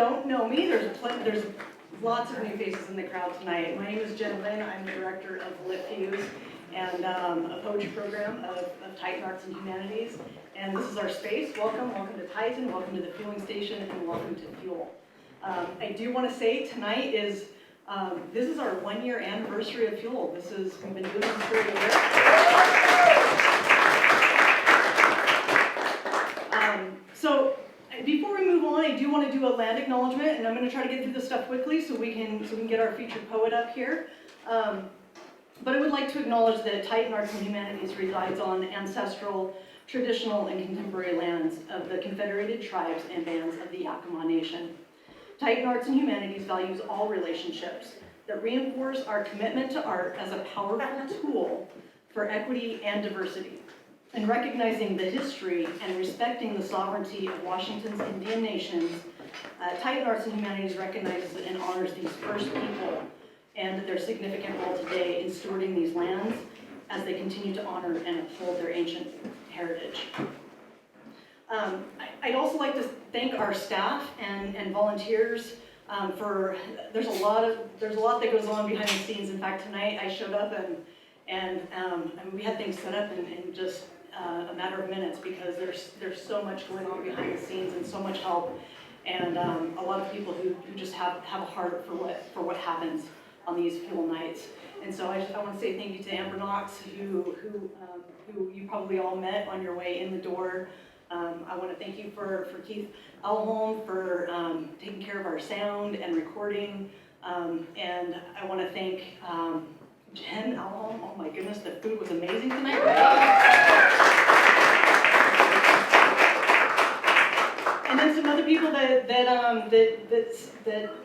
don't know me, there's lots of new faces in the crowd tonight. My name is Jen Lynn. I'm the director of LiTFUSE and a poetry program of Tieton Arts and Humanities. And this is our space. Welcome to Tieton, welcome to the fueling station, and welcome to Fuel. I do want to say tonight is, this is our 1-year anniversary of Fuel. We've been doing this for a year. So before we move on, I do want to do a land acknowledgement, and I'm going to try to get through this stuff quickly so we can get our featured poet up here. But I would like to acknowledge that Tieton Arts and Humanities resides on ancestral, traditional, and contemporary lands of the Confederated Tribes and Bands of the Yakima Nation. Tieton Arts and Humanities values all relationships that reinforce our commitment to art as a powerful tool for equity and diversity. In recognizing the history and respecting the sovereignty of Washington's Indian nations, Tieton Arts and Humanities recognizes and honors these first people and their significant role today in stewarding these lands as they continue to honor and uphold their ancient heritage. I'd also like to thank our staff and volunteers for, there's a lot that goes on behind the scenes. In fact, tonight I showed up and we had things set up in just a matter of minutes because there's so much going on behind the scenes and so much help, and a lot of people who just have a heart for what happens on these Fuel nights. And so I want to say thank you to Amber Knox, who you probably all met on your way in the door. I want to thank you for Keith Alholm for taking care of our sound and recording, and I want to thank Jen Alholm. Oh my goodness, the food was amazing tonight, right? And then some other people that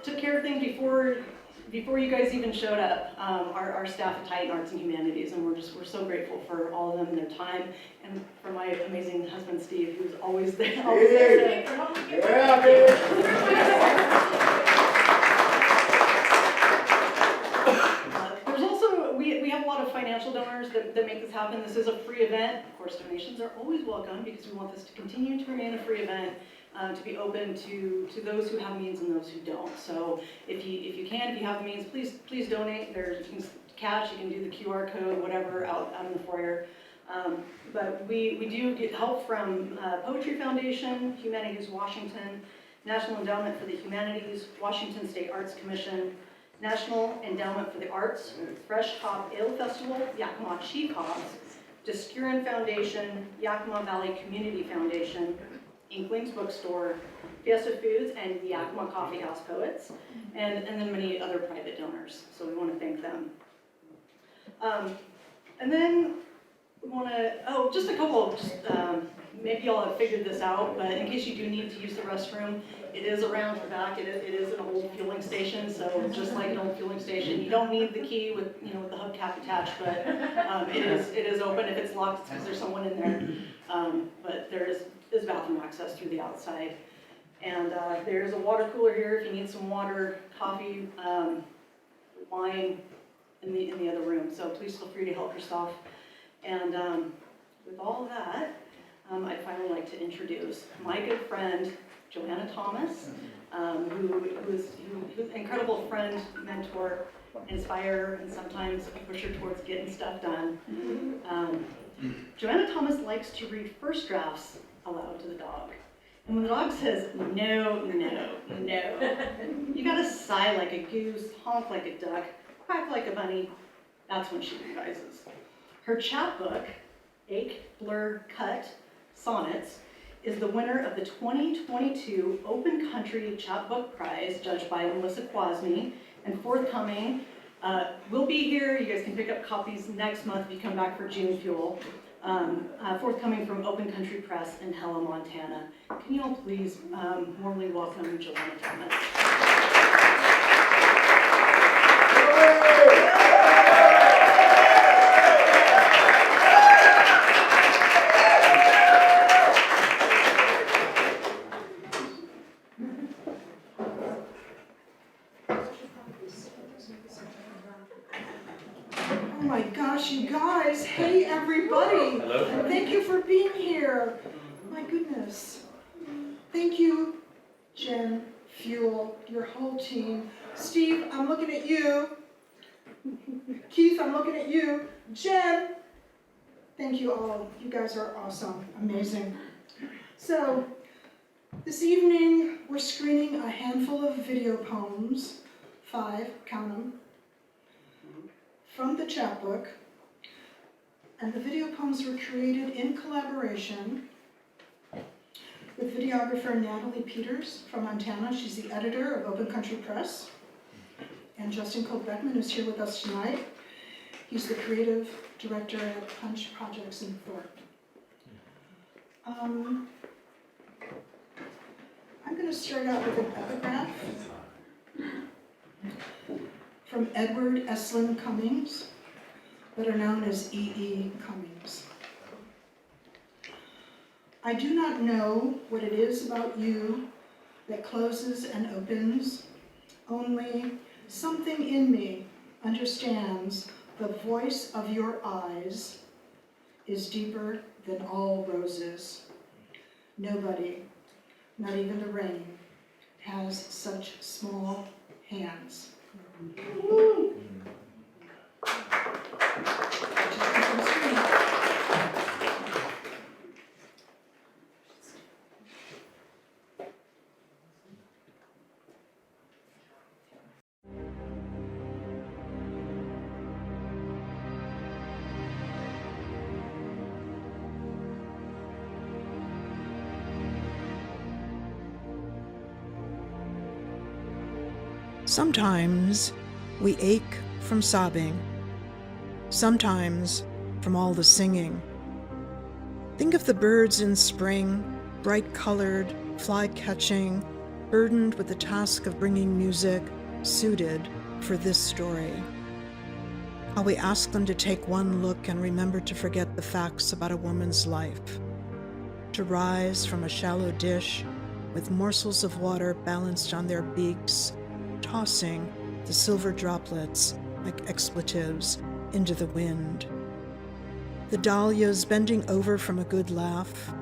took care of things before you guys even showed up, our staff at Tieton Arts and Humanities, and we're so grateful for all of them and their time, and for my amazing husband Steve, who's always there. There's also we have a lot of financial donors that make this happen. This is a free event. Of course, donations are always welcome because we want this to continue to remain a free event. To be open to those who have means and those who don't. So if you have the means, please donate. There's cash, you can do the QR code, whatever, out in the foyer. But we do get help from Poetry Foundation, Humanities Washington, National Endowment for the Humanities, Washington State Arts Commission, National Endowment for the Arts, Fresh Hop Ale Festival, Yakima Chief Hops, Discurin Foundation, Yakima Valley Community Foundation, Inklings Bookstore, Fiesta Foods, and the Yakima Coffee House Poets, and then many other private donors. So we want to thank them. And then we want to, just a couple, maybe y'all have figured this out, but in case you do need to use the restroom, it is around the back. It is an old fueling station, so just like an old fueling station, you don't need the key with with the hubcap attached, but it is open. If it's locked, it's because there's someone in there. But there is bathroom access through the outside, and there's a water cooler here if you need some water, coffee, wine in the other room. So please feel free to help yourself. And with all of that, I'd finally like to introduce my good friend Joanna Thomas, who's an incredible friend, mentor, inspire, and sometimes a pusher towards getting stuff done. Joanna Thomas likes to read first drafts aloud to the dog. And when the dog says, no, no, no, you gotta sigh like a goose, honk like a duck, quack like a bunny, that's when she revises. Her chapbook, Ache, Blur, Cut, Sonnets, is the winner of the 2022 Open Country Chapbook Prize, judged by Melissa Kwasny, and forthcoming. We'll be here. You guys can pick up copies next month if you come back for June Fuel. Forthcoming from Open Country Press in Hella, Montana. Can you all please warmly welcome Joanna Thomas? Oh my gosh, you guys. Hey, everybody. Hello. Thank you for being here. My goodness. Thank you, Jen fuel, your whole team. Steve, I'm looking at you. Keith, I'm looking at you. Jen, thank you all. You guys are awesome, amazing. So, this evening we're screening a handful of video poems, 5, count them, from the chapbook. And the video poems were created in collaboration with videographer Natalie Peters from Montana. She's the editor of Open Country Press. And Justin Cope-Beckman is here with us tonight. He's the creative director at Punch Projects in Thorpe. I'm going to start out with an epigraph from Edward Estlin Cummings, better known as E.E. Cummings. I do not know what it is about you that closes and opens, only something in me understands the voice of your eyes is deeper than all roses. Nobody, not even the rain, has such small hands. Sometimes we ache from sobbing, sometimes from all the singing. Think of the birds in spring, bright-colored, fly-catching, burdened with the task of bringing music suited for this story. How we ask them to take one look and remember to forget the facts about a woman's life, to rise from a shallow dish with morsels of water balanced on their beaks, tossing the silver droplets like expletives into the wind. The dahlias bending over from a good laugh,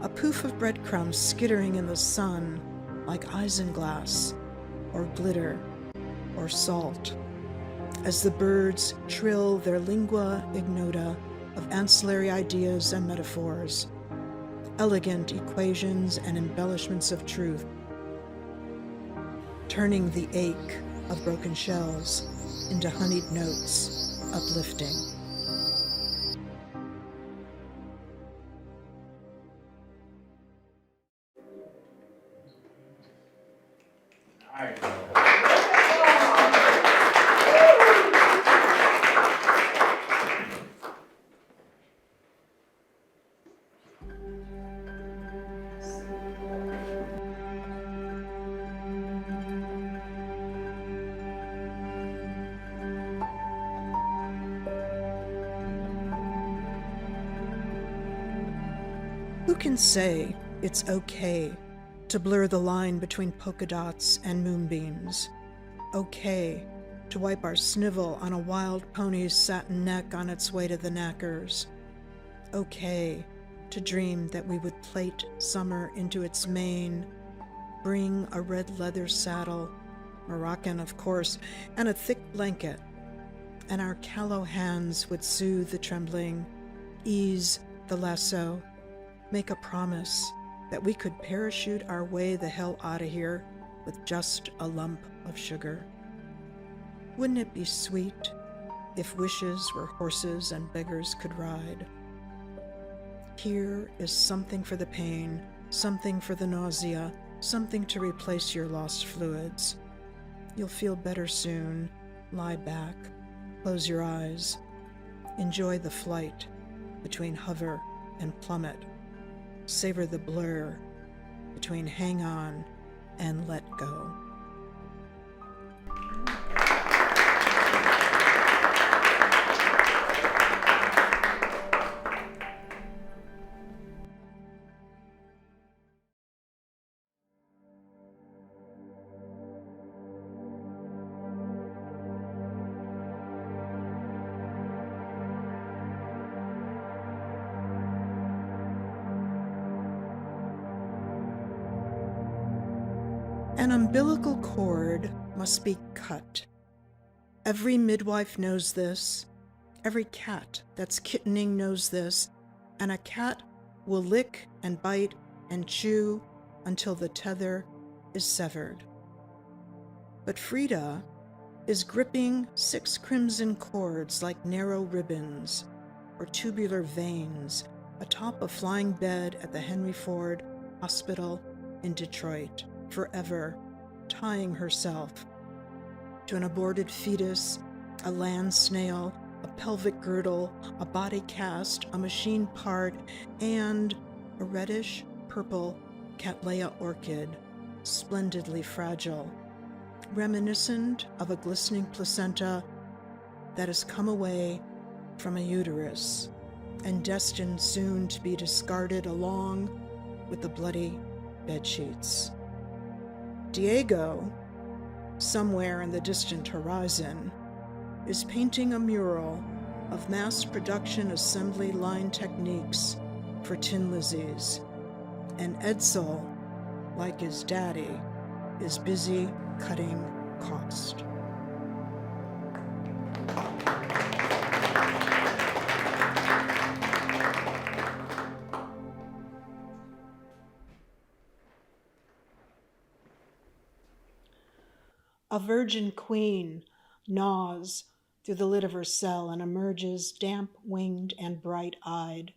a poof of breadcrumbs skittering in the sun like isinglass or glitter or salt, as the birds trill their lingua ignota of ancillary ideas and metaphors, elegant equations and embellishments of truth, turning the ache of broken shells into honeyed notes, uplifting. Who can say it's okay to blur the line between polka dots and moonbeams? Okay to wipe our snivel on a wild pony's satin neck on its way to the knackers? Okay to dream that we would plait summer into its mane, bring a red leather saddle, Moroccan of course, and a thick blanket, and our callow hands would soothe the trembling, ease the lasso, make a promise that we could parachute our way the hell out of here with just a lump of sugar. Wouldn't it be sweet if wishes were horses and beggars could ride? Here is something for the pain, something for the nausea, something to replace your lost fluids. You'll feel better soon. Lie back, close your eyes, enjoy the flight between hover and plummet. Savor the blur between hang on and let go. An umbilical cord must be cut. Every midwife knows this. Every cat that's kittening knows this. And a cat will lick and bite and chew until the tether is severed. But Frida is gripping 6 crimson cords like narrow ribbons or tubular veins atop a flying bed at the Henry Ford Hospital in Detroit, forever tying herself to an aborted fetus, a land snail, a pelvic girdle, a body cast, a machine part, and a reddish purple Cattleya orchid, splendidly fragile, reminiscent of a glistening placenta that has come away from a uterus and destined soon to be discarded along with the bloody bedsheets. Diego, somewhere in the distant horizon, is painting a mural of mass production assembly line techniques for Tin Lizzies, and Edsel, like his daddy, is busy cutting cost. A virgin queen gnaws through the lid of her cell and emerges damp-winged and bright-eyed.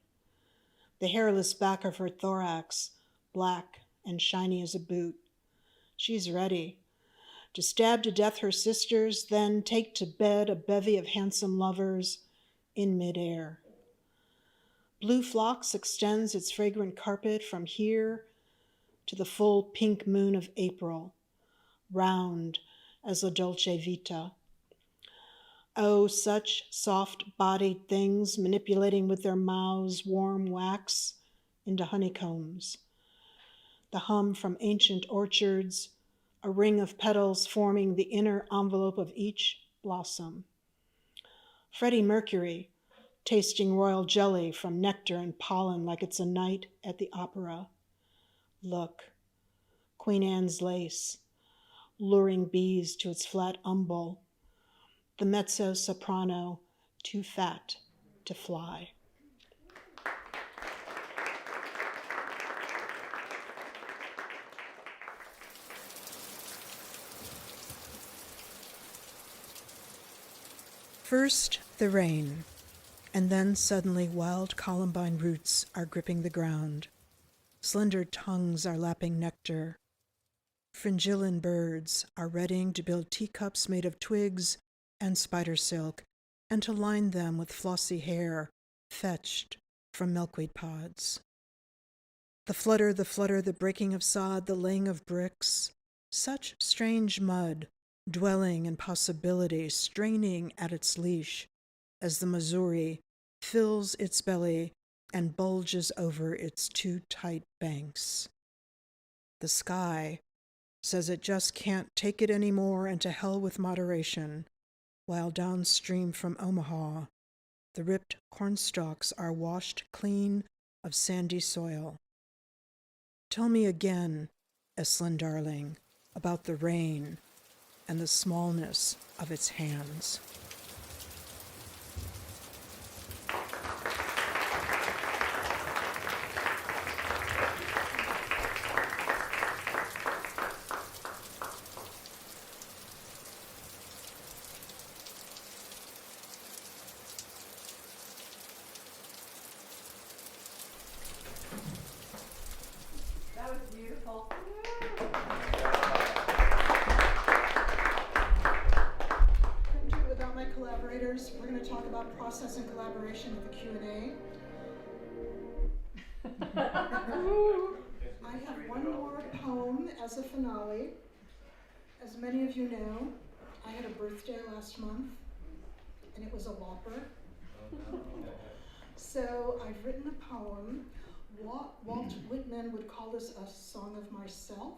The hairless back of her thorax, black and shiny as a boot. She's ready to stab to death her sisters, then take to bed a bevy of handsome lovers in midair. Blue phlox extends its fragrant carpet from here to the full pink moon of April, round as La Dolce Vita. Oh, such soft-bodied things manipulating with their mouths warm wax into honeycombs. The hum from ancient orchards, a ring of petals forming the inner envelope of each blossom. Freddie Mercury, tasting royal jelly from nectar and pollen like it's a night at the opera. Look, Queen Anne's lace, luring bees to its flat umbel. The mezzo-soprano, too fat to fly. First, the rain, and then suddenly wild columbine roots are gripping the ground. Slender tongues are lapping nectar. Fringillin birds are readying to build teacups made of twigs and spider silk, and to line them with flossy hair fetched from milkweed pods. The flutter, the breaking of sod, the laying of bricks, such strange mud, dwelling in possibility, straining at its leash as the Missouri fills its belly and bulges over its too tight banks. The sky says it just can't take it anymore and to hell with moderation, while downstream from Omaha, the ripped cornstalks are washed clean of sandy soil. Tell me again, Estlin darling, about the rain and the smallness of its hands. We're going to talk about process and collaboration with the Q&A. I have one more poem as a finale. As many of you know, I had a birthday last month, and it was a whopper. So I've written a poem. Walt Whitman would call this a song of myself.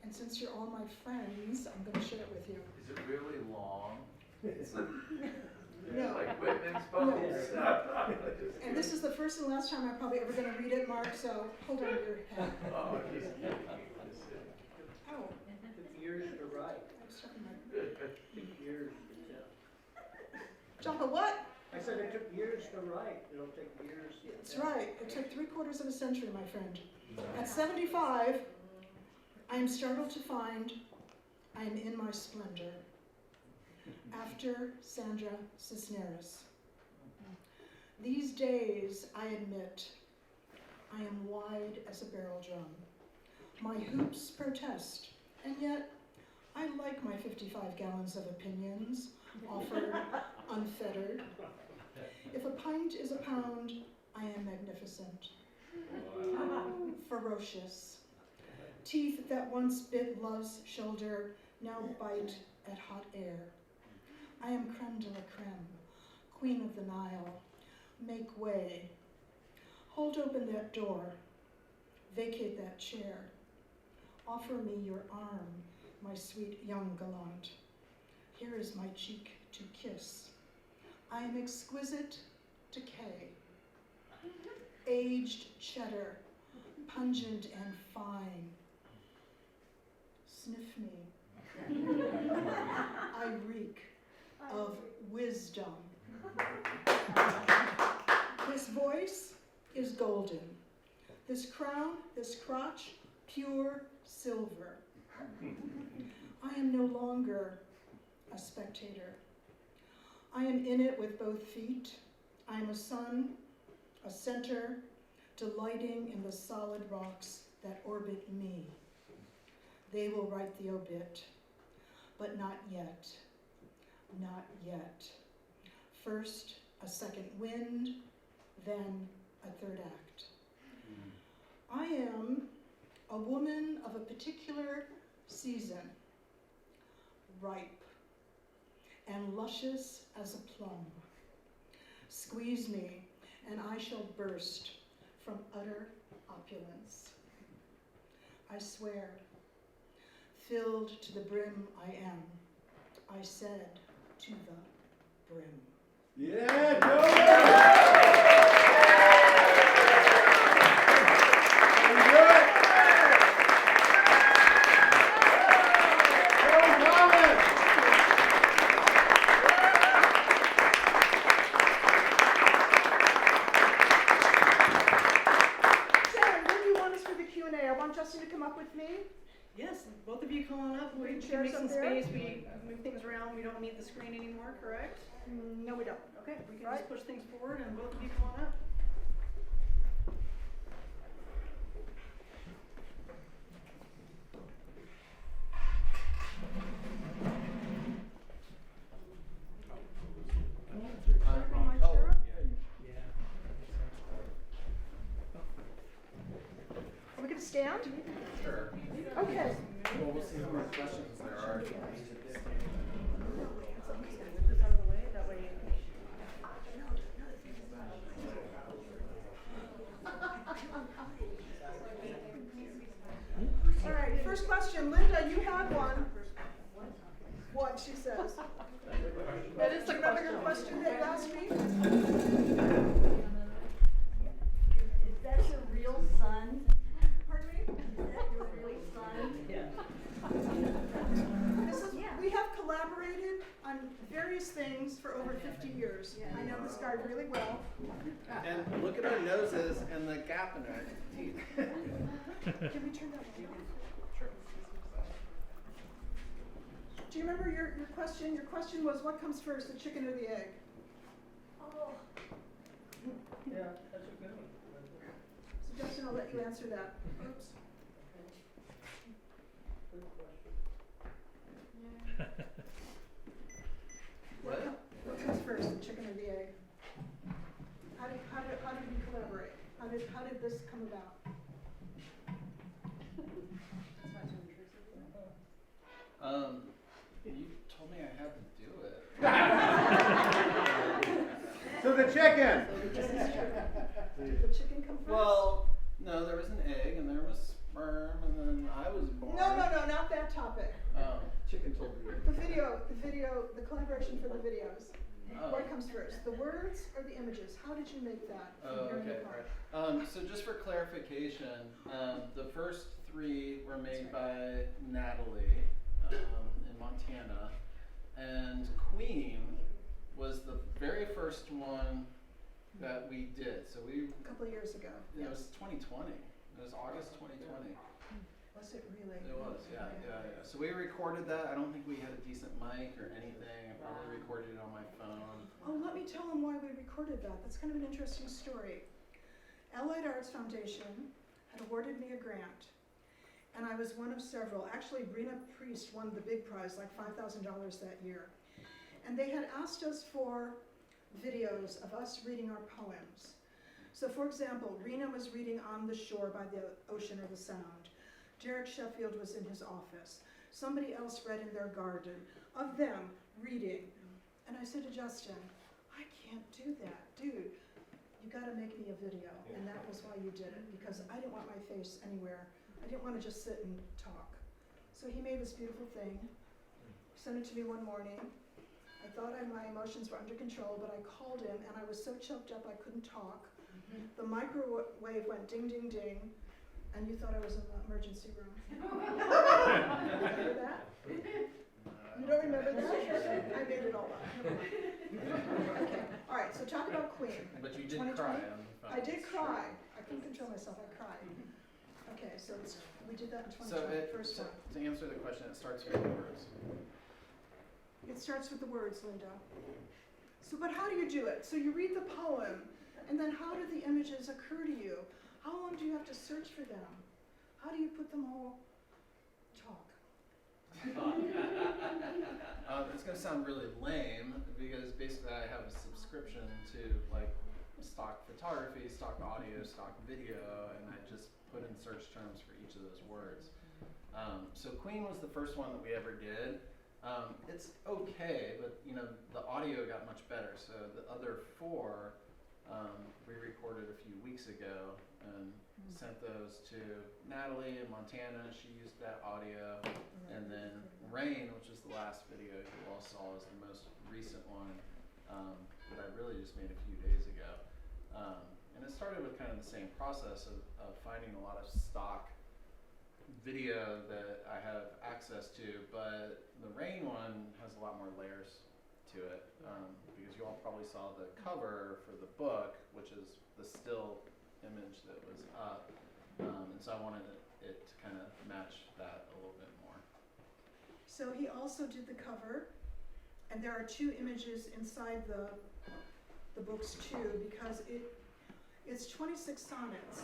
And since you're all my friends, I'm going to share it with you. Is it really long? No. Like Whitman's poems? And this is the first and last time I'm probably ever going to read it, Mark, so hold on to your head. Oh, just Oh, Took years to write. I'm sorry. Took years to tell. Jumpa, what? I said it took years to write. It'll take years to That's tell. right. It took 3/4 of a century, my friend. At 75, I am startled to find I am in my splendor. After Sandra Cisneros. These days, I admit, I am wide as a barrel drum. My hoops protest, and yet I like my 55 gallons of opinions, offered unfettered. If a pint is a pound, I am magnificent. Ferocious. Teeth that once bit love's shoulder now bite at hot air. I am creme de la creme, queen of the Nile. Make way. Hold open that door. Vacate that chair. Offer me your arm, my sweet young gallant. Here is my cheek to kiss. I am exquisite decay. Aged cheddar, pungent and fine. Sniff me. I reek of wisdom. This voice is golden. This crown, this crotch, pure silver. I am no longer a spectator. I am in it with both feet. I am a sun, a center, delighting in the solid rocks that orbit me. They will write the obit, but not yet, not yet. First, a second wind, then a third act. I am a woman of a particular season, ripe and luscious as a plum. Squeeze me, and I shall burst from utter opulence. I swear, filled to the brim I am, I said to the brim. Yeah, Joanna! Justin to come up with me? Yes, both of you come on up. We Bring can chairs make some up there. space. We move things around. We don't need the screen anymore, correct? No, we don't. Okay, we can Right. just push things forward and both of you come on up. Are we going to stand? Sure. Okay. Well, we'll see how many questions there are. Move this out of the way, that way All right, first question. Linda, you had one. What, she says. That is the Remember your question that you asked me? Is that your real son? Pardon me? Is that your real son? Yeah. We have collaborated on various things for over 50 years. I know this guy really well. And look at our noses and the gap in our teeth. Can we turn that one off? Sure. Do you remember your question? Your question was, what comes first, the chicken or the egg? Oh, Yeah, that's a good one. So Justin, I'll let you answer that. Oops. Good question. What? What comes first, the chicken or the egg? How did we collaborate? How did this come about? You told me I had to do it. So the chicken! Did the chicken come first? Well, no, there was an egg and there was sperm and then I was born. No, not that topic. Oh. Chicken told you. The collaboration for the videos. Oh. What comes first, the words or the images? How did you make that? from Oh, your new okay, part? right. So just for clarification, the first three were made by Natalie in Montana, and Queen was the very first one that we did. So A couple of years ago. it was 2020. It was August 2020. Was it really? It was, yeah. So we recorded that. I don't think we had a decent mic or anything. I probably recorded it on my phone. Oh, let me tell them why we recorded that. That's kind of an interesting story. Allied Arts Foundation had awarded me a grant, and I was one of several. Actually, Rena Priest won the big prize, like $5,000 that year. And they had asked us for videos of us reading our poems. So for example, Rena was reading On the Shore by the Ocean or the Sound. Derek Sheffield was in his office. Somebody else read in their garden, of them reading. And I said to Justin, I can't do that. Dude, you gotta make me a video. And that was why you did it, because I didn't want my face anywhere. I didn't want to just sit and talk. So he made this beautiful thing, sent it to me one morning. I thought my emotions were under control, but I called him and I was so choked up I couldn't talk. The microwave went ding, ding, ding, and you thought I was in the emergency room. Remember that? You don't remember that? I made it all up. Okay, all right, so talk about Queen. But you did 2020? cry on the phone. I did cry. I couldn't control myself, I cried. Okay, so we did that in 2020, So first one. to answer the question, it starts with the words. It starts with the words, Linda. So, but how do you do it? So you read the poem, and then how do the images occur to you? How long do you have to search for them? How do you put them all talk? It's going to sound really lame because basically I have a subscription to like stock photography, stock audio, stock video, and I just put in search terms for each of those words. So Queen was the first one that we ever did. It's okay, but you know the audio got much better. So the other four we recorded a few weeks ago and sent those to Natalie in Montana. She used that audio, and then Rain, which is the last video you all saw, is the most recent one that I really just made a few days ago. And it started with kind of the same process of finding a lot of stock video that I have access to, but the Rain one has a lot more layers to it because you all probably saw the cover for the book, which is the still image that was up, and so I wanted it to kind of match that a little bit more. So he also did the cover, and there are two images inside the books too, because it's 26 sonnets.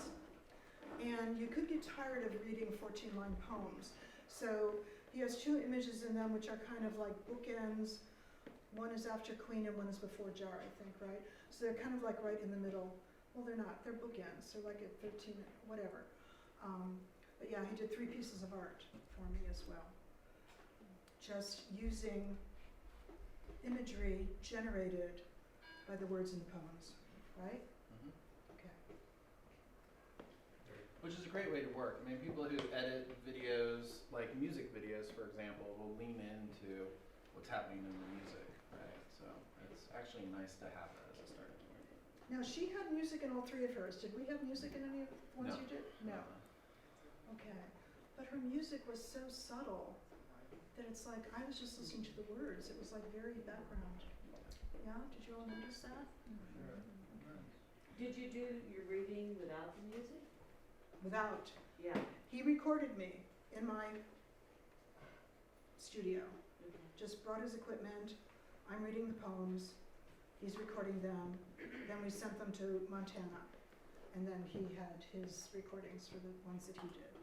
And you could get tired of reading 14-line poems. So he has two images in them which are kind of like bookends. One is after Queen and one is before Jar, I think, right? So they're kind of like right in the middle. Well, they're not. They're bookends. They're like at 13, whatever. But yeah, he did 3 pieces of art for me as well. Just using imagery generated by the words in the poems, right? Okay. Which is a great way to work. I mean, people who edit videos, like music videos, for example, will lean into what's happening in the music, right? So it's actually nice to have that as a starting point. Now, she had music in all 3 of hers. Did we have music in any of the ones No. you did? No. Okay. But her music was so subtle that it's like I was just listening to the words. It was like very background. Yeah? Did you all notice that? Did you do your reading without the music? Without. Yeah. He recorded me in my studio. Okay. Just brought his equipment. I'm reading the poems. He's recording them. Then we sent them to Montana. And then he had his recordings for the ones that he did.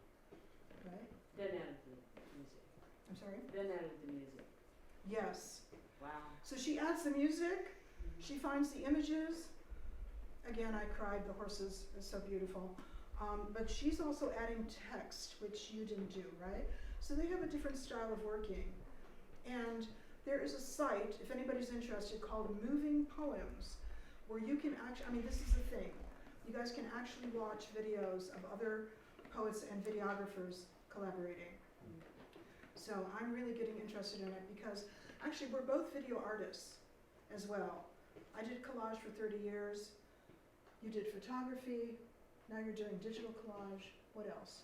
Right? Then added the music. I'm sorry? Then added the music. Yes. Wow. So she adds the music. She finds the images. Again, I cried. The horses are so beautiful. But she's also adding text, which you didn't do, right? So they have a different style of working. And there is a site, if anybody's interested, called Moving Poems, where you can actually, I mean, this is the thing. You guys can actually watch videos of other poets and videographers collaborating. So I'm really getting interested in it because actually we're both video artists as well. I did collage for 30 years. You did photography. Now you're doing digital collage. What else?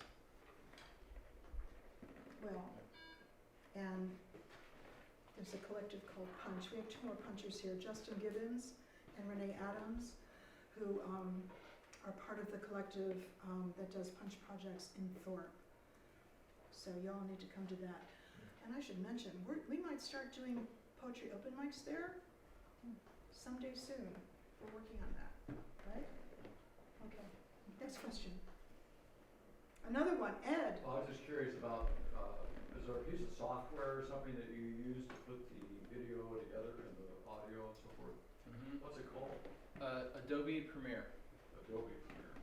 well, and there's a collective called Punch. We have two more punchers here, Justin Gibbons and Renee Adams, who are part of the collective that does punch projects in Thorpe. So y'all need to come to that. And I should mention, we might start doing poetry open mics there someday soon. We're working on that, right? Okay, next question. Another one, Ed. Well, I was just curious about, is there a piece of software or something that you use to put the video together and the audio and so forth? Mm-hmm. What's it called? Adobe Premiere. Adobe Premiere.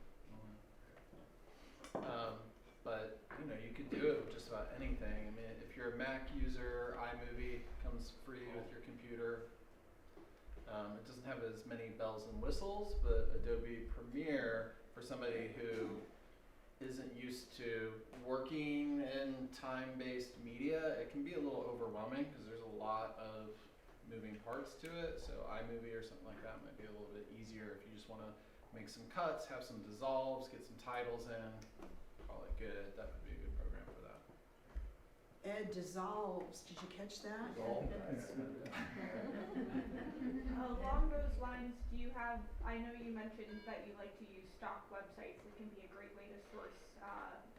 But you know, you could do it with just about anything. I mean, if you're a Mac user, iMovie comes free with your computer. It doesn't have as many bells and whistles, but Adobe Premiere, for somebody who isn't used to working in time-based media, it can be a little overwhelming because there's a lot of moving parts to it. So iMovie or something like that might be a little bit easier if you just want to make some cuts, have some dissolves, get some titles in, call it good. That would be a good program for that. Ed dissolves. Did you catch that? Along those lines, do you have, I know you mentioned that you like to use stock websites. It can be a great way to source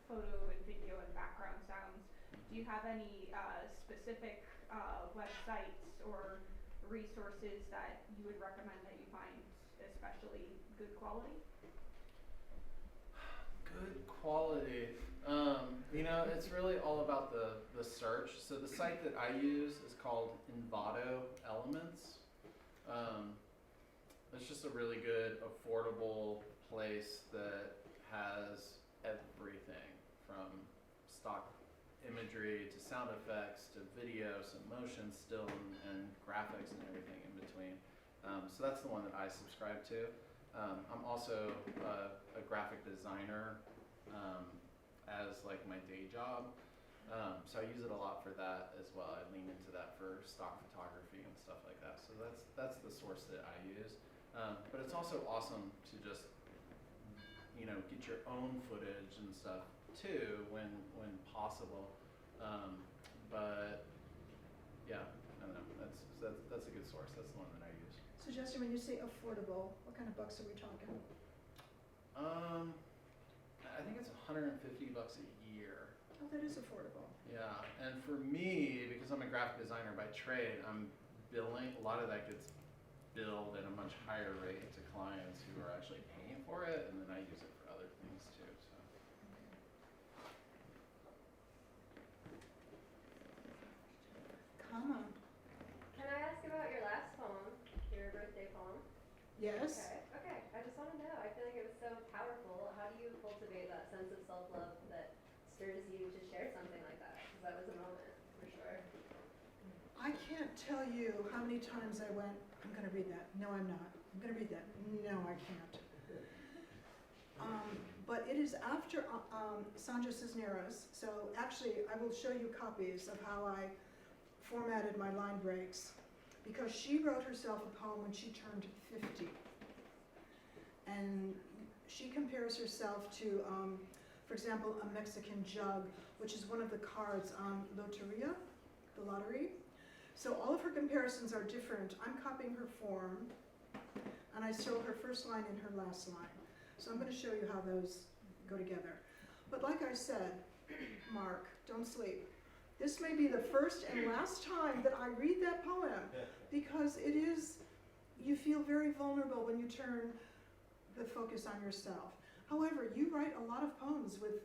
photo and video and background sounds. Do you have any specific websites or resources that you would recommend that you find especially good quality? Good quality. You know, it's really all about the search. So the site that I use is called Envato Elements. It's just a really good, affordable place that has everything from stock imagery to sound effects to video, some motion still and graphics and everything in between. So that's the one that I subscribe to. I'm also a graphic designer as like my day job. So I use it a lot for that as well. I lean into that for stock photography and stuff like that. So that's the source that I use. But it's also awesome to just, you know, get your own footage and stuff too when possible. But yeah, I don't know. That's a good source. That's the one that I use. So Justin, when you say affordable, what kind of bucks are we talking? I think it's $150 a year. Oh, that is affordable. Yeah, and for me, because I'm a graphic designer by trade, I'm billing, a lot of that gets billed at a much higher rate to clients who are actually paying for it, and then I use it for other things too. So. Come on. Can I ask about your last poem, your birthday poem? Yes? Okay. I just want to know. I feel like it was so powerful. How do you cultivate that sense of self-love that stirs you to share something like that? Because that was a moment, for sure. I can't tell you how many times I went, I'm going to read that. No, I'm not. I'm going to read that. No, I can't. But it is after Sandra Cisneros. So actually, I will show you copies of how I formatted my line breaks. Because she wrote herself a poem when she turned 50. And she compares herself to, for example, a Mexican jug, which is one of the cards on Loteria, the lottery. So all of her comparisons are different. I'm copying her form, and I stole her first line and her last line. So I'm going to show you how those go together. But like I said, Mark, don't sleep. This may be the first and last time that I read that poem, because it is, you feel very vulnerable when you turn the focus on yourself. However, you write a lot of poems with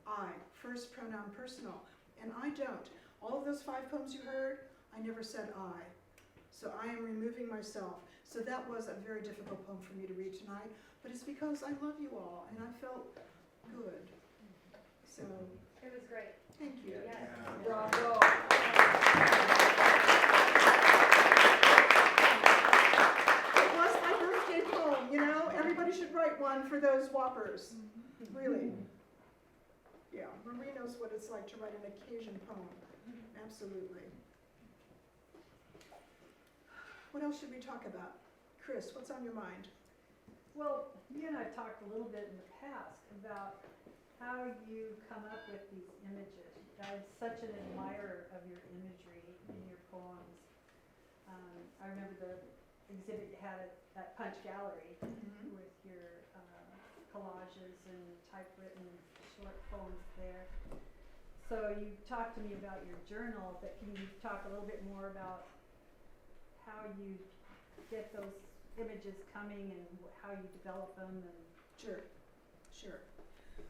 I, first pronoun personal, and I don't. All of those 5 poems you heard, I never said I. So I am removing myself. So that was a very difficult poem for me to read tonight, but it's because I love you all, and I felt good. So, It was great. thank you. Yes. Bravo. It was my birthday poem, you know? Everybody should write one for those whoppers. Really. Yeah, Marie knows what it's like to write an occasion poem. Absolutely. What else should we talk about? Chris, what's on your mind? Well, you and I talked a little bit in the past about how you come up with these images. I'm such an admirer of your imagery in your poems. I remember the exhibit you had at Punch Gallery with your collages and typewritten short poems there. So you talked to me about your journal, but can you talk a little bit more about how you get those images coming and how you develop them? And Sure.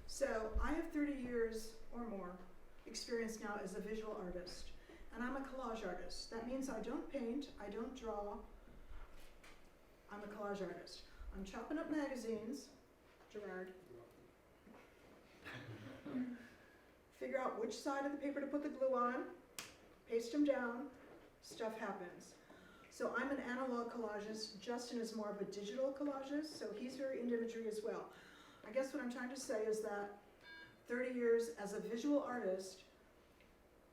So I have 30 years or more experience now as a visual artist, and I'm a collage artist. That means I don't paint, I don't draw, I'm a collage artist. I'm chopping up magazines, Gerard, figure out which side of the paper to put the glue on, paste them down, stuff happens. So I'm an analog collagist, Justin is more of a digital collagist, so he's very into imagery as well. I guess what I'm trying to say is that 30 years as a visual artist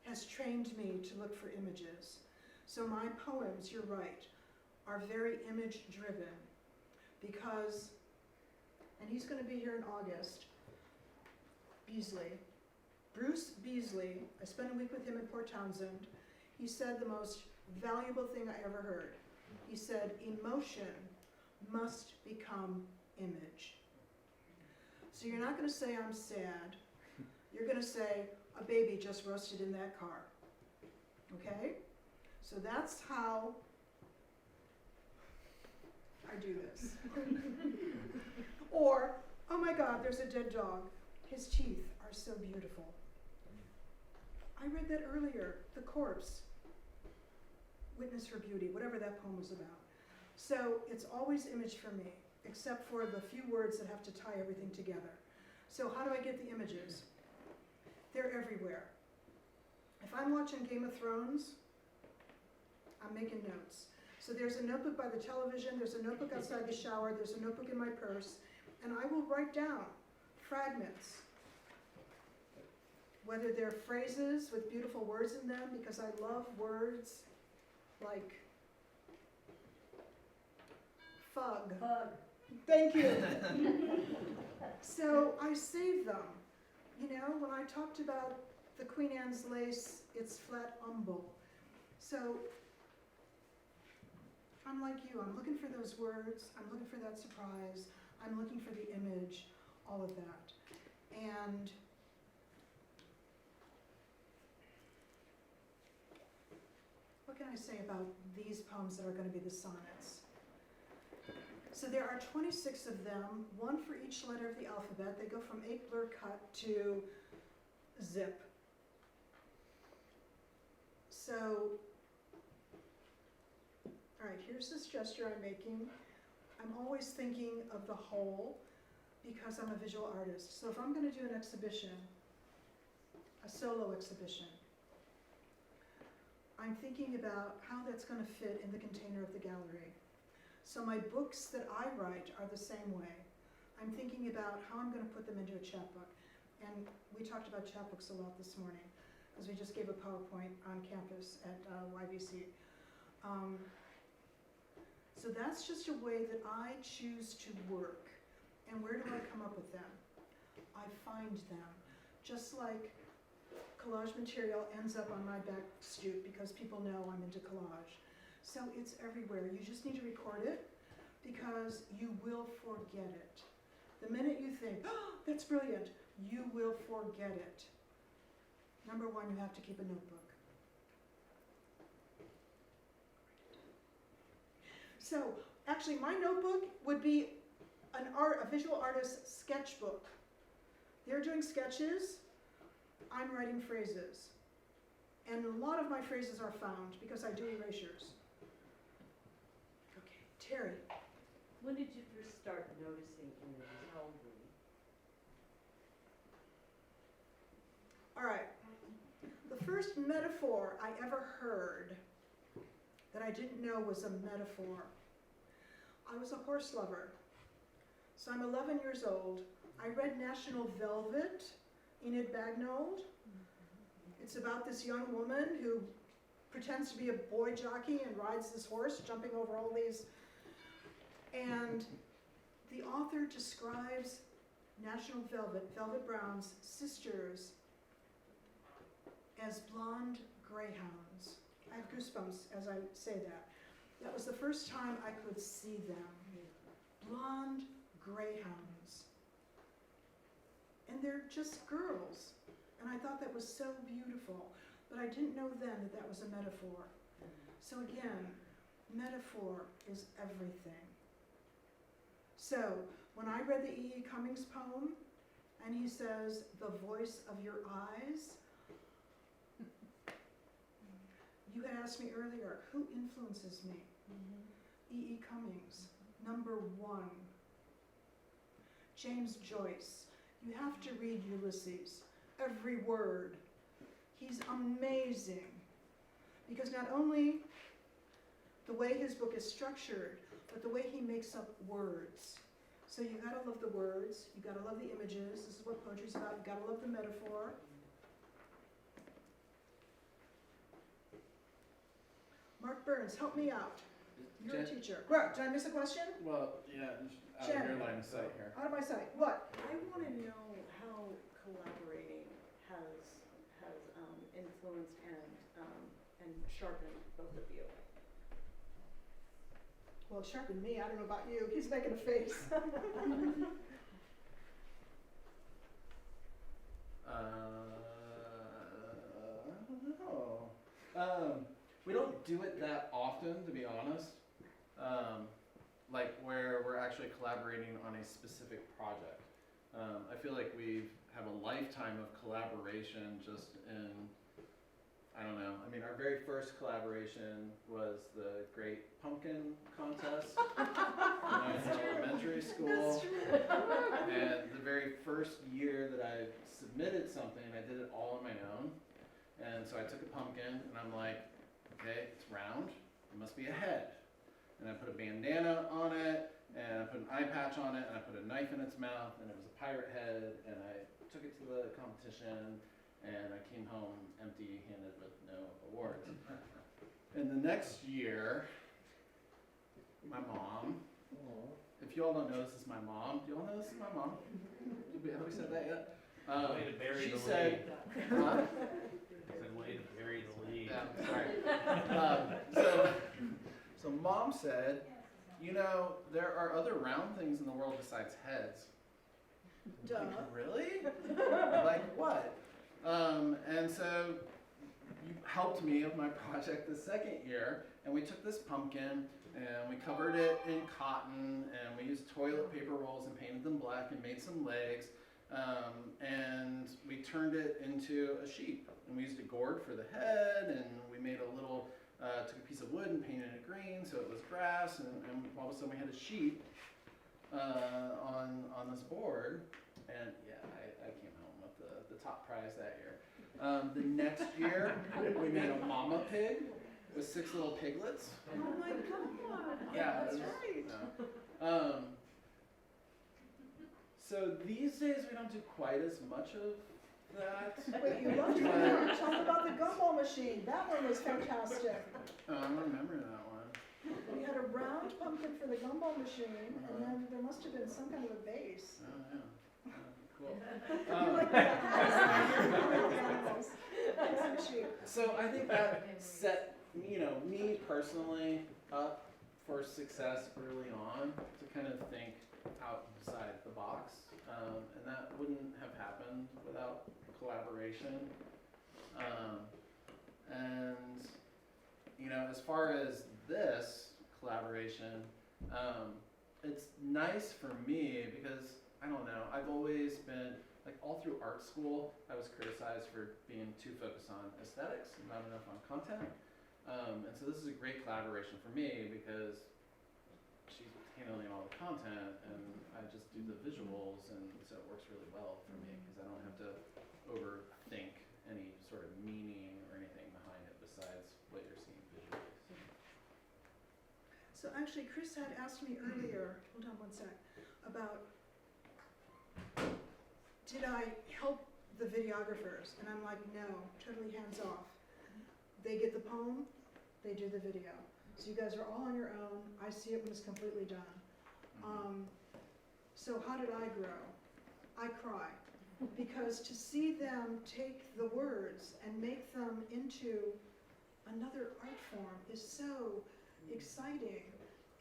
has trained me to look for images. So my poems, you're right, are very image driven because, and he's going to be here in August, Bruce Beasley, I spent a week with him in Port Townsend. He said the most valuable thing I ever heard. He said, emotion must become image. So you're not going to say I'm sad. You're going to say a baby just roasted in that car. Okay? So that's how I do this. Or, oh my God, there's a dead dog. His teeth are so beautiful. I read that earlier, The Corpse, Witness Her Beauty, whatever that poem was about. So it's always image for me, except for the few words that have to tie everything together. So how do I get the images? They're everywhere. If I'm watching Game of Thrones, I'm making notes. So there's a notebook by the television, there's a notebook outside the shower, there's a notebook in my purse, and I will write down fragments, whether they're phrases with beautiful words in them, because I love words like fug. Thank you. So I save them. You know, when I talked about the Queen Anne's lace, it's flat umble. So I'm like you, I'm looking for those words, I'm looking for that surprise, I'm looking for the image, all of that. And what can I say about these poems that are going to be the sonnets? So there are 26 of them, one for each letter of the alphabet. They go from 8 blur cut to zip. So, all right, here's this gesture I'm making. I'm always thinking of the whole because I'm a visual artist. So if I'm going to do an exhibition, a solo exhibition, I'm thinking about how that's going to fit in the container of the gallery. So my books that I write are the same way. I'm thinking about how I'm going to put them into a chapbook. And we talked about chapbooks a lot this morning, because we just gave a PowerPoint on campus at YVC. So that's just a way that I choose to work. And where do I come up with them? I find them. Just like collage material ends up on my back stoop because people know I'm into collage. So it's everywhere. You just need to record it because you will forget it. The minute you think, oh, that's brilliant, you will forget it. Number one, you have to keep a notebook. So actually my notebook would be a visual artist's sketchbook. They're doing sketches, I'm writing phrases. And a lot of my phrases are found because I do erasures. Okay, Terry. When did you first start noticing images? How old were you? All right. The first metaphor I ever heard that I didn't know was a metaphor. I was a horse lover. So I'm 11 years old. I read National Velvet, Enid Bagnold. It's about this young woman who pretends to be a boy jockey and rides this horse, jumping over all these. And the author describes National Velvet, Velvet Brown's sisters, as blonde greyhounds. I have goosebumps as I say that. That was the first time I could see them. Blonde greyhounds. And they're just girls. And I thought that was so beautiful. But I didn't know then that that was a metaphor. So again, metaphor is everything. So when I read the E.E. Cummings poem, and he says, the voice of your eyes, you had asked me earlier, who influences me? E.E. Cummings, #1. James Joyce, you have to read Ulysses, every word. He's amazing, because not only the way his book is structured, but the way he makes up words. So you gotta love the words, you gotta love the images, this is what poetry's about, you gotta love the metaphor. Mark Burns, help me out. You're a Jen- teacher. What, did I miss a question? Well, yeah, out Jen. of your line of sight here. Out of my sight, what? I want to know how collaborating has influenced and sharpened both of you. Well, it sharpened me, I don't know about you, he's making a face. I don't know. We don't do it that often, to be honest. Like where we're actually collaborating on a specific project. I feel like we have a lifetime of collaboration just in, I don't know. I mean, our very first collaboration was the Great Pumpkin Contest when I was in elementary school. And the very first year that I submitted something, I did it all on my own. And so I took a pumpkin and I'm like, okay, it's round, it must be a head. And I put a bandana on it, and I put an eye patch on it, and I put a knife in its mouth, and it was a pirate head, and I took it to the competition, and I came home empty-handed with no awards. And the next year, my mom, if you all don't know this is my mom, do you all know this is my mom? Have we said that yet? Way to bury she the said, lead. huh? It's a way to bury the lead. Yeah, sorry. So mom said, you know, there are other round things in the world besides heads. Duh. Like, really? Like what? And so you helped me with my project the second year, and we took this pumpkin and we covered it in cotton, and we used toilet paper rolls and painted them black and made some legs, and we turned it into a sheep. And we used a gourd for the head, and we made a little, took a piece of wood and painted it green so it was grass, and all of a sudden we had a sheep on this board. And yeah, I came home with the top prize that year. The next year, we made a mama pig with 6 little piglets. Oh my God, Yeah, that's it was- right. no. So these days we don't do quite as much of that. Wait, you loved it. Tell me about the gumball machine. That one was fantastic. Oh, I don't remember that one. We had a round pumpkin for the gumball machine, and then there must have been some kind of a base. Oh, yeah. Cool. You like that? So I think that set, me personally up for success early on to kind of think outside the box, and that wouldn't have happened without collaboration. And as far as this collaboration, it's nice for me because I don't know, I've always been, like all through art school, I was criticized for being too focused on aesthetics and not enough on content. And so this is a great collaboration for me because she's handling all the content and I just do the visuals, and so it works really well for me because I don't have to overthink any sort of meaning or anything behind it besides what you're seeing visually. So actually, Chris had asked me earlier, hold on one sec, about did I help the videographers? And I'm like, no, totally hands off. They get the poem, they do the video. So you guys are all on your own. I see it when it's completely done. So how did I grow? I cry. Because to see them take the words and make them into another art form is so exciting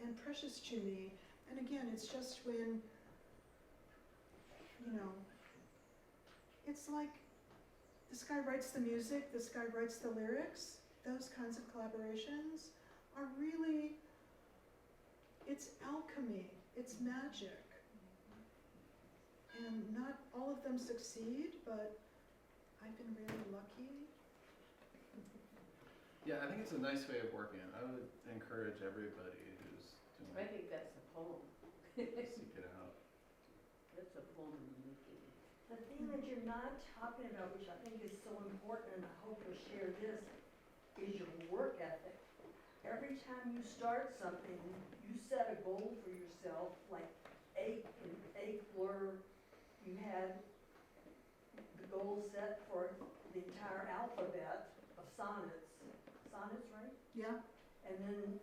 and precious to me. And again, it's just when, you know, it's like this guy writes the music, this guy writes the lyrics. Those kinds of collaborations are really, it's alchemy, it's magic. And not all of them succeed, but I've been really lucky. Yeah, I think it's a nice way of working. I would encourage everybody who's doing I it think that's a poem. to seek it out. That's a poem in the making. The thing that you're not talking about, which I think is so important, and I hope you'll share this, is your work ethic. Every time you start something, you set a goal for yourself, like in blur, you had the goal set for the entire alphabet of sonnets. Sonnets, right? Yeah? And then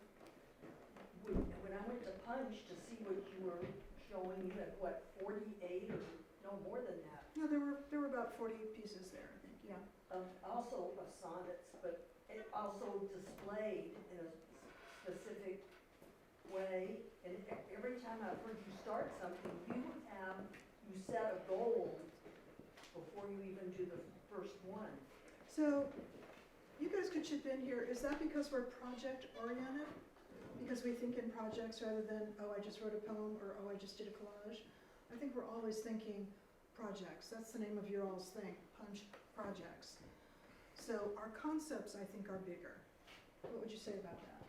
when I went to Punch to see what you were showing, you had what, 48 or no more than that? No, there were about 40 pieces there, I think, yeah. Also of sonnets, but it also displayed in a specific way. And every time I've heard you start something, you set a goal before you even do the first one. So, you guys could chip in here. Is that because we're project oriented? Because we think in projects rather than, oh, I just wrote a poem, or oh, I just did a collage? I think we're always thinking projects. That's the name of your all's thing, Punch Projects. So our concepts, I think, are bigger. What would you say about that?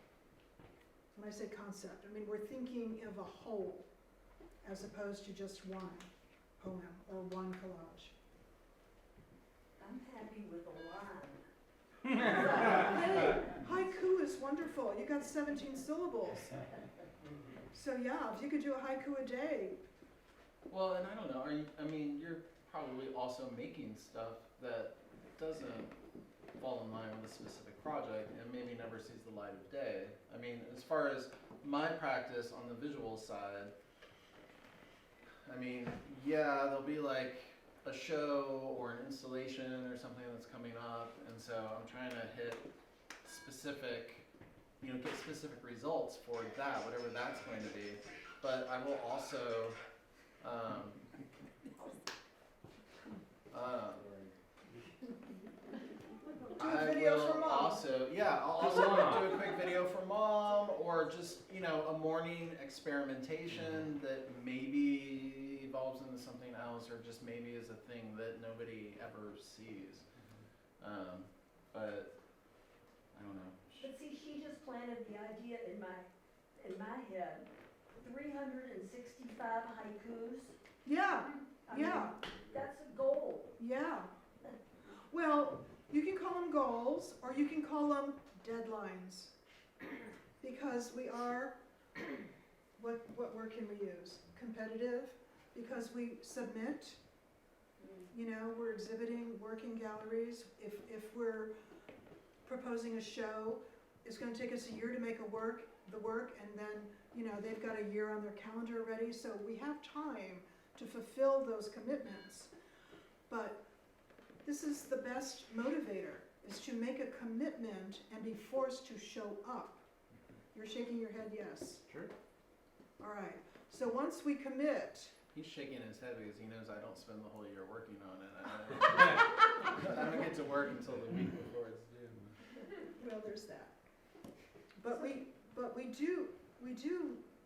When I say concept, I mean, we're thinking of a whole as opposed to just one poem or one collage. I'm happy with a line. Hey, haiku is wonderful. You got 17 syllables. So yeah, if you could do a haiku a day. Well, and I don't know, you're probably also making stuff that doesn't fall in line with a specific project and maybe never sees the light of day. I mean, as far as my practice on the visual side, I mean, yeah, there'll be like a show or an installation or something that's coming up, and so I'm trying to hit specific, get specific results for that, whatever that's going to be. But I will also, Do a video for Mom. I'll also do a quick video for Mom, or just, a morning experimentation that maybe evolves into something else, or just maybe is a thing that nobody ever sees. But I don't know. But see, she just planted the idea in my head. 365 haikus. Yeah, I yeah. mean, that's a goal. Yeah. Well, you can call them goals, or you can call them deadlines. Because we are, what word can we use? Competitive, because we submit. We're exhibiting work in galleries. If we're proposing a show, it's going to take us a year to make the work, and then, they've got a year on their calendar already, so we have time to fulfill those commitments. But this is the best motivator, is to make a commitment and be forced to show up. You're shaking your head yes. Sure. All right. So once we commit. He's shaking his head because he knows I don't spend the whole year working on it. I don't get to work until the week before it's due. Well, there's that. But we do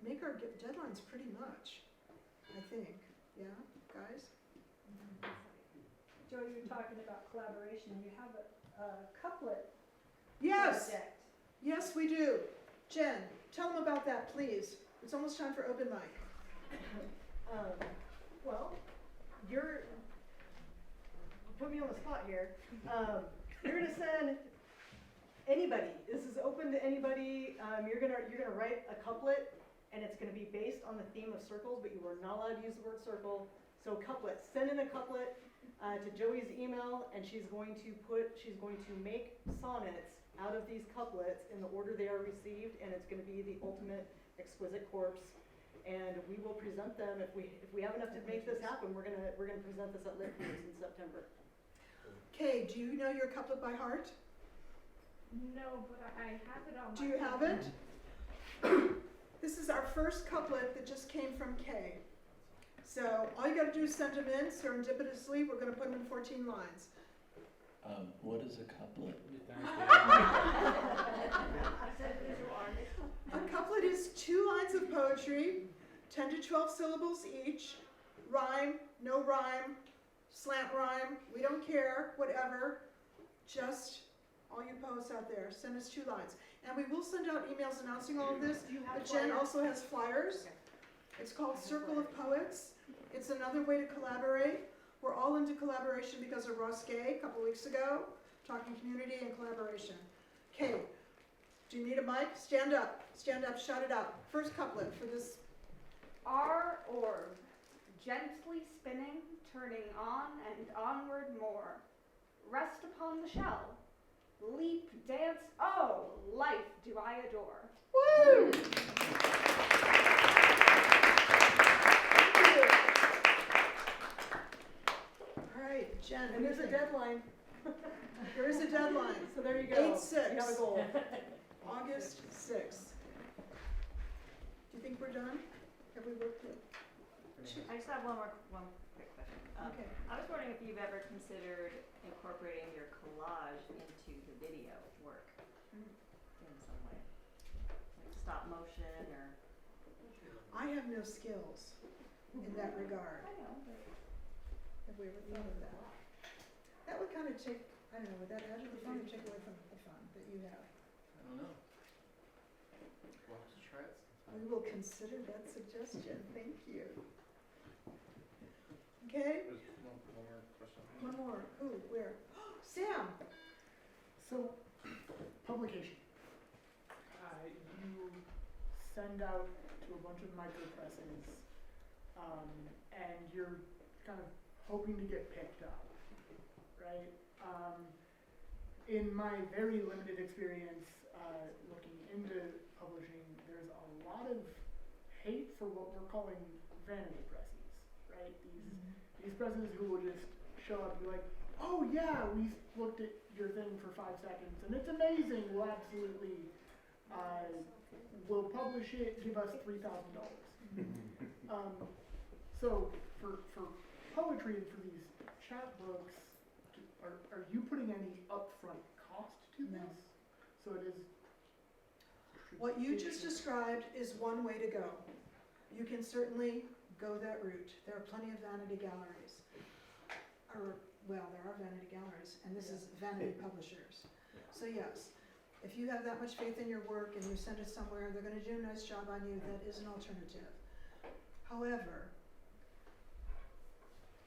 make our deadlines pretty much, I think. Yeah, guys? Joe, you were talking about collaboration. You have a couplet Yes! project. Yes, we do. Jen, tell them about that, please. It's almost time for open mic. Well, you're put me on the spot here. You're gonna send anybody. This is open to anybody. You're gonna write a couplet, and it's gonna be based on the theme of circles, but you are not allowed to use the word circle. So couplet. Send in a couplet to Joey's email, and she's going to make sonnets out of these couplets in the order they are received, and it's going to be the ultimate exquisite corpse. And we will present them, if we have enough to make this happen, we're gonna present this at LiTFUSE in September. Kay, do you know your couplet by heart? No, but I have it on my Do you have phone. it? This is our first couplet that just came from Kay. So all you gotta do is send them in serendipitously. We're gonna put them in 14 lines. What is a couplet? A couplet is 2 lines of poetry, 10 to 12 syllables each, rhyme, no rhyme, slant rhyme, we don't care, whatever. Just all you poets out there, send us 2 lines. And we will send out emails announcing all of this. But Jen also has flyers. It's called Circle of Poets. It's another way to collaborate. We're all into collaboration because of Ross Gay a couple weeks ago, talking community and collaboration. Okay, do you need a mic? Stand up, shout it out. First couplet for this. Our orb, gently spinning, turning on and onward more. Rest upon the shell, leap, dance, oh, life do I adore. Woo! All right, Jen. And there's a deadline. There is a deadline. So there you go. 8/6. You have a goal. August 6th. Do you think we're done? Have we worked through? I just have one quick question. Okay. I was wondering if you've ever considered incorporating your collage into the video work in some way, like stop motion or. I have no skills in that regard. I know, but Have we ever thought of that? That would kind of take, I don't know, would that add to the fun or take away from the fun that you have? I don't know. We'll have to try it sometime. We will consider that suggestion. Thank you. Okay, There's one more question. one more. Who, where? Sam! So, publication. You send out to a bunch of micropresses, and you're kind of hoping to get picked up, right? In my very limited experience looking into publishing, there's a lot of hate for what we're calling vanity presses, right? These presses who will just show up and be like, oh yeah, we looked at your thing for 5 seconds and it's amazing, we'll absolutely, we'll publish it, give us $3,000. So for poetry and for these chapbooks, are you putting any upfront cost to No. this? So it is. What you just described is one way to go. You can certainly go that route. There are plenty of vanity galleries. Well, there are vanity galleries, and this is vanity publishers. So yes, if you have that much faith in your work and you send it somewhere, they're gonna do a nice job on you, that is an alternative. However,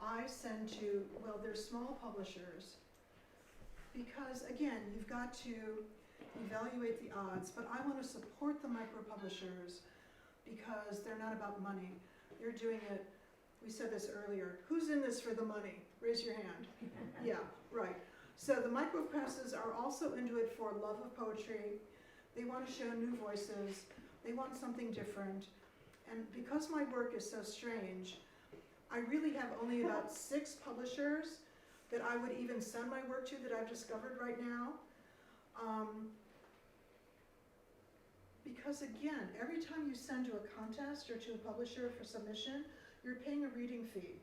I send to, well, there's small publishers, because again, you've got to evaluate the odds, but I want to support the micro publishers because they're not about money. They're doing it, we said this earlier, who's in this for the money? Raise your hand. Yeah, right. So the micro presses are also into it for love of poetry. They want to show new voices. They want something different. And because my work is so strange, I really have only about 6 publishers that I would even send my work to that I've discovered right now. Because again, every time you send to a contest or to a publisher for submission, you're paying a reading fee.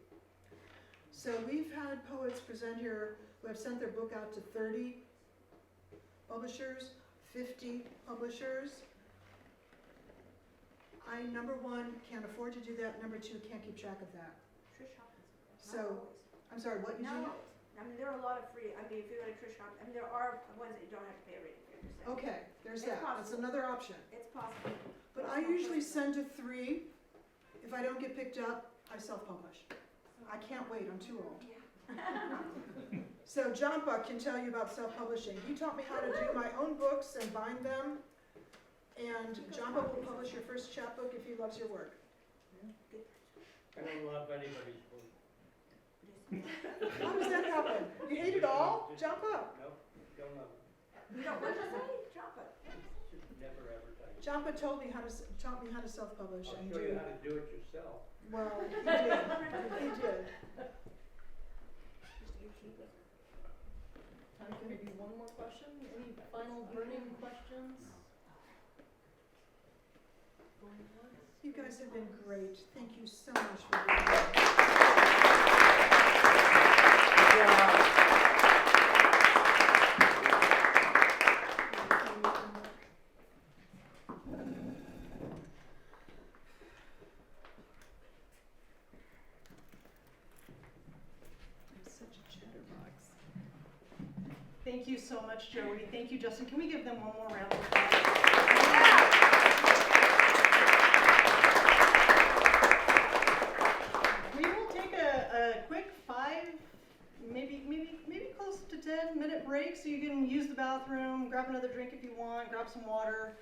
So we've had poets present here who have sent their book out to 30 publishers, 50 publishers. I, number one, can't afford to do that. Number two, can't keep track of that. Trish Hopkins. So, I'm sorry, what did you? No, I mean, there are a lot of free, I mean, if you go to Trish Hopkins, I mean, there are ones that you don't have to pay a reading fee, I'm just saying. Okay, there's It's that. That's possible. another option. It's possible. But I usually send to 3. If I don't get picked up, I self-publish. I can't wait, I'm too old. So Jampa can tell you about self-publishing. He taught me how to do my own books and bind them. And Jampa will publish your first chapbook if he loves your work. I don't love anybody's book. How does that happen? You hate it all? Jump up. Nope, don't love. You don't want to say, drop it. never advertised. Joppa taught me how to self-publish I'll and show you how to do it yourself. Well, he did. He did. Time for maybe one more question. Any final burning questions? Going once? You guys have been great. Thank you so much for being here. I'm such a chatterbox. Thank you so much, Joey. Thank you, Justin. Can we give them one more round of applause? We will take a quick 5, maybe close to 10-minute break so you can use the bathroom, grab another drink if you want, grab some water.